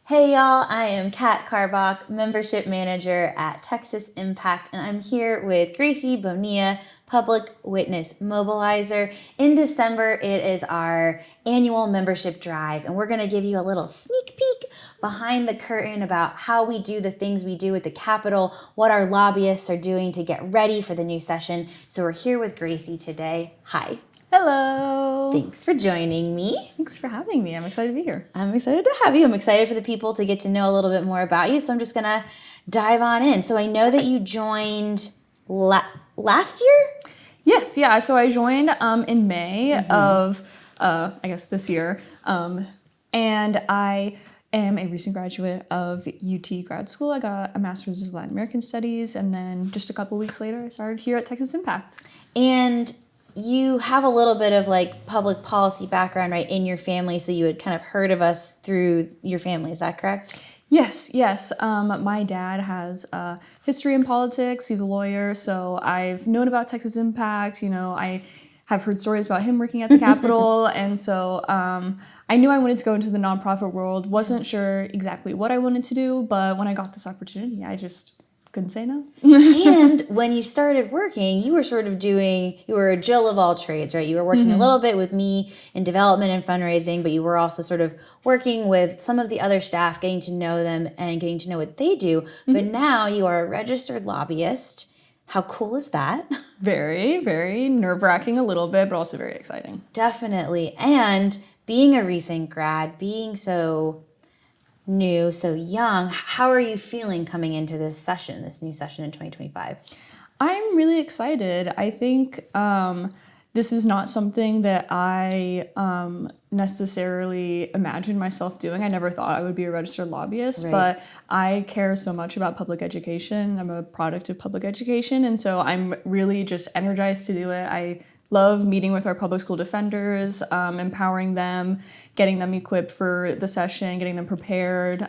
Hey y'all, I am Kat Carbach, Membership Manager at Texas Impact, and I'm here with Gracie Bonilla, Public Witness Mobilizer. In December, it is our annual membership drive, and we're going to give you a little sneak peek behind the curtain about how we do the things we do at the Capitol, what our lobbyists are doing to get ready for the new session. So we're here with Gracie today. Hi. Hello. Thanks for joining me. Thanks for having me. I'm excited to be here. I'm excited to have you. I'm excited for the people to get to know a little bit more about you. So I'm just going to dive on in. So I know that you joined last year? Yes, yeah. So I joined in May of, I guess, this year. And I am a recent graduate of UT grad school. I got a master's of Latin American studies. And then just a couple weeks later, I started here at Texas Impact. And you have a little bit of like public policy background, right, in your family. So you had kind of heard of us through your family. Is that correct? Yes. My dad has a history in politics. He's a lawyer. So I've known about Texas Impact. You know, I have heard stories about him working at the Capitol. And so I knew I wanted to go into the nonprofit world. Wasn't sure exactly what I wanted to do. But when I got this opportunity, I just couldn't say no. And when you started working, you were you were a Jill of all trades, right? You were working a little bit with me in development and fundraising, but you were also sort of working with some of the other staff, getting to know them and getting to know what they do. But now you are a registered lobbyist. How cool is that? Very, very nerve-wracking a little bit, but also very exciting. Definitely. And being a recent grad, being so new, so young, how are you feeling coming into this new session in 2025? I'm really excited. I think this is not something that I necessarily imagined myself doing. I never thought I would be a registered lobbyist, Right. But I care so much about public education. I'm a product of public education, and so I'm really just energized to do it. I love meeting with our public school defenders, empowering them, getting them equipped for the session, getting them prepared.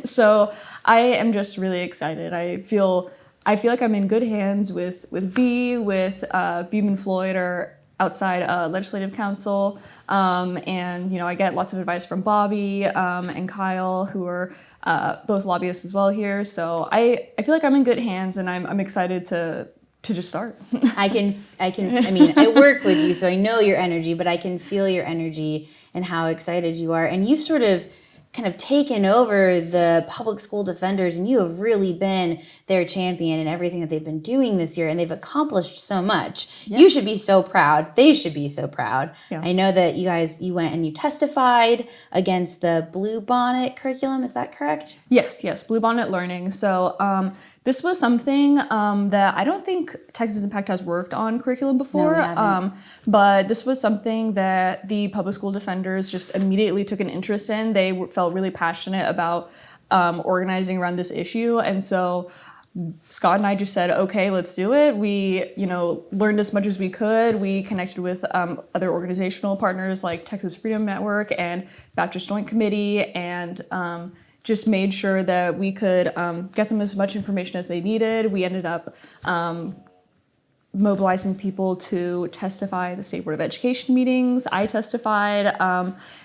So I am just really excited. I feel like I'm in good hands with B, with Beam and Floyd, our outside legislative counsel, and I get lots of advice from Bobby and Kyle, who are both lobbyists as well here. So I feel like I'm in good hands, and I'm excited to just start. I mean, I work with you, so I know your energy, but I can feel your energy and how excited you are. And you've sort of kind of taken over the public school defenders, and you have really been their champion in everything that they've been doing this year, and they've accomplished so much. Yes. You should be so proud. They should be so proud. Yeah. I know that you went and you testified against the Blue Bonnet curriculum. Is that correct? Yes, Blue Bonnet learning. So this was something that I don't think Texas Impact has worked on curriculum before, but this was something that the public school defenders just immediately took an interest in. They felt really passionate about organizing around this issue, and so Scott and I just said, okay, let's do it. We, learned as much as we could. We connected with other organizational partners like Texas Freedom Network and Baptist Joint Committee, and just made sure that we could get them as much information as they needed. We ended up mobilizing people to testify at the State Board of Education meetings. I testified.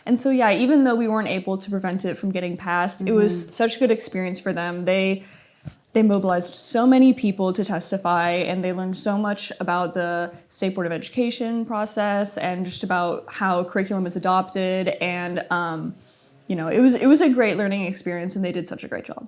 And so, even though we weren't able to prevent it from getting passed, it was such a good experience for them. They mobilized so many people to testify, and they learned so much about the State Board of Education process and just about how curriculum is adopted. And, it was a great learning experience, and they did such a great job.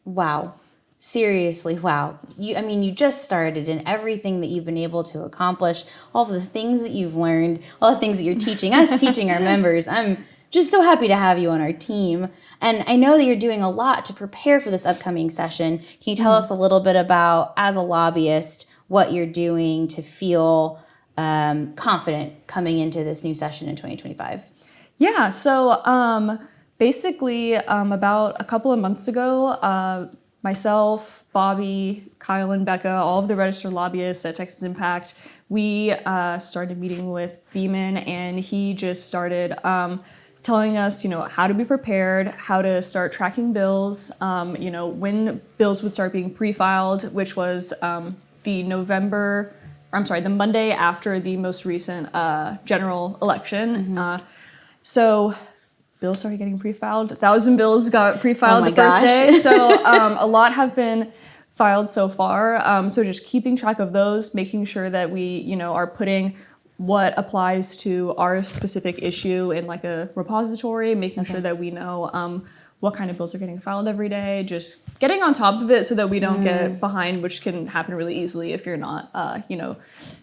Wow. Seriously, wow. You just started, and everything that you've been able to accomplish, all the things that you've learned, all the things that you're teaching us, teaching our members. I'm just so happy to have you on our team. And I know that you're doing a lot to prepare for this upcoming session. Can you tell us a little bit about, as a lobbyist, what you're doing to feel confident coming into this new session in 2025? Yeah, so basically about a couple of months ago, myself, Bobby, Kyle, and Becca, all of the registered lobbyists at Texas Impact, we started meeting with Beeman, and he just started telling us, how to be prepared, how to start tracking bills, when bills would start being pre-filed, which was the Monday after the most recent general election. So bills started getting pre-filed. 1,000 bills got pre-filed the first gosh. day. So a lot have been filed so far. So just keeping track of those, making sure that we, you know, are putting what applies to our specific issue in like a repository, making sure that we know what kind of bills are getting filed every day, just getting on top of it so that we don't get behind, which can happen really easily if you're not, you know,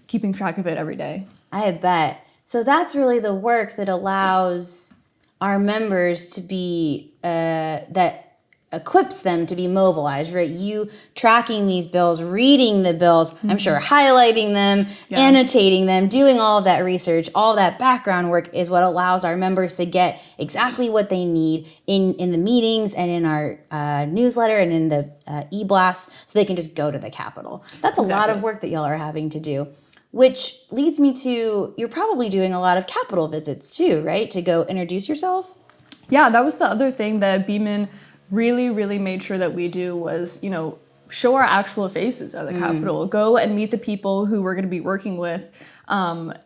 keeping track of it every day. I bet. So that's really the work that allows our members to be, that equips them to be mobilized, right? You tracking these bills, reading the bills, I'm sure highlighting them, annotating them, doing all of that research, all that background work is what allows our members to get exactly what they need in the meetings and in our newsletter and in the e-blast, so they can just go to the Capitol. That's a lot of work that y'all are having to do. Which leads me to, you're probably doing a lot of Capitol visits too, right? To go introduce yourself? Yeah, that was the other thing that Beeman really made sure that we do was, you know, show our actual faces at the Capitol. Go and meet the people who we're going to be working with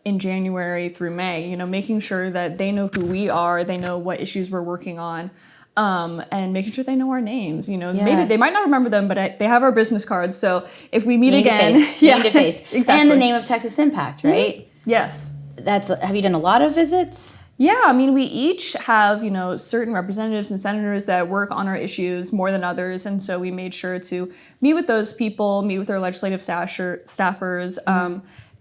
in January through May, you know, making sure that they know who we are, they know what issues we're working on, and making sure they know our names. You know, maybe they might not remember them, but they have our business cards. So if we meet again, name to face. Exactly. And the name of Texas Impact, right? Yes. Have you done a lot of visits? Yeah, I mean, we each have, you know, certain representatives and senators that work on our issues more than others. And so we made sure to meet with those people, meet with our legislative staffers.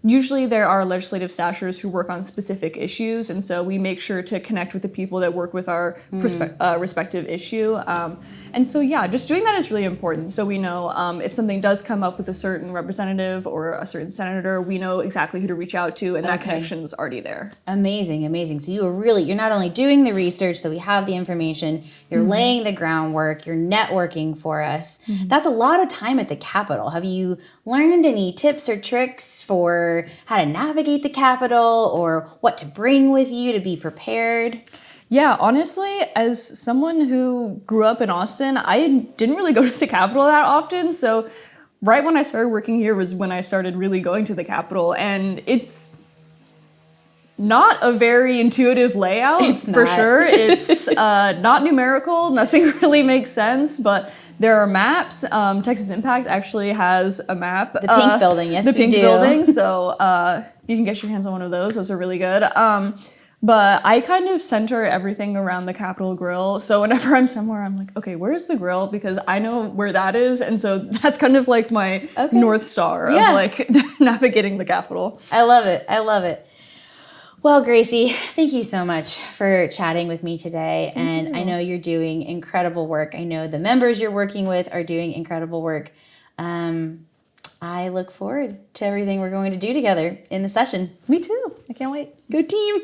Usually there are legislative staffers who work on specific issues. And so we make sure to connect with the people that work with our respective issue. And so, yeah, just doing that is really important. So we know if something does come up with a certain representative or a certain senator, we know exactly who to reach out to, and that connection is already there. Amazing. So you're not only doing the research, so we have the information, you're laying the groundwork, you're networking for us. That's a lot of time at the Capitol. Have you learned any tips or tricks for how to navigate the Capitol or what to bring with you to be prepared? Yeah, honestly, as someone who grew up in Austin, I didn't really go to the Capitol that often. So right when I started working here was when I started really going to the Capitol. And it's not a very intuitive layout, for sure. It's not numerical. Nothing really makes sense, but there are maps. Texas Impact actually has a map. The pink building, yes, the pink we do. building. So you can get your hands on one of those. Those are really good. But I kind of center everything around the Capitol Grill. So whenever I'm somewhere, I'm like, okay, where's the grill? Because I know where that is. And so that's kind of like my North Star of like navigating the Capitol. I love it. Well, Gracie, thank you so much for chatting with me today. And I know you're doing incredible work. I know the members you're working with are doing incredible work. I look forward to everything we're going to do together in the session. Me too. I can't wait. Go team.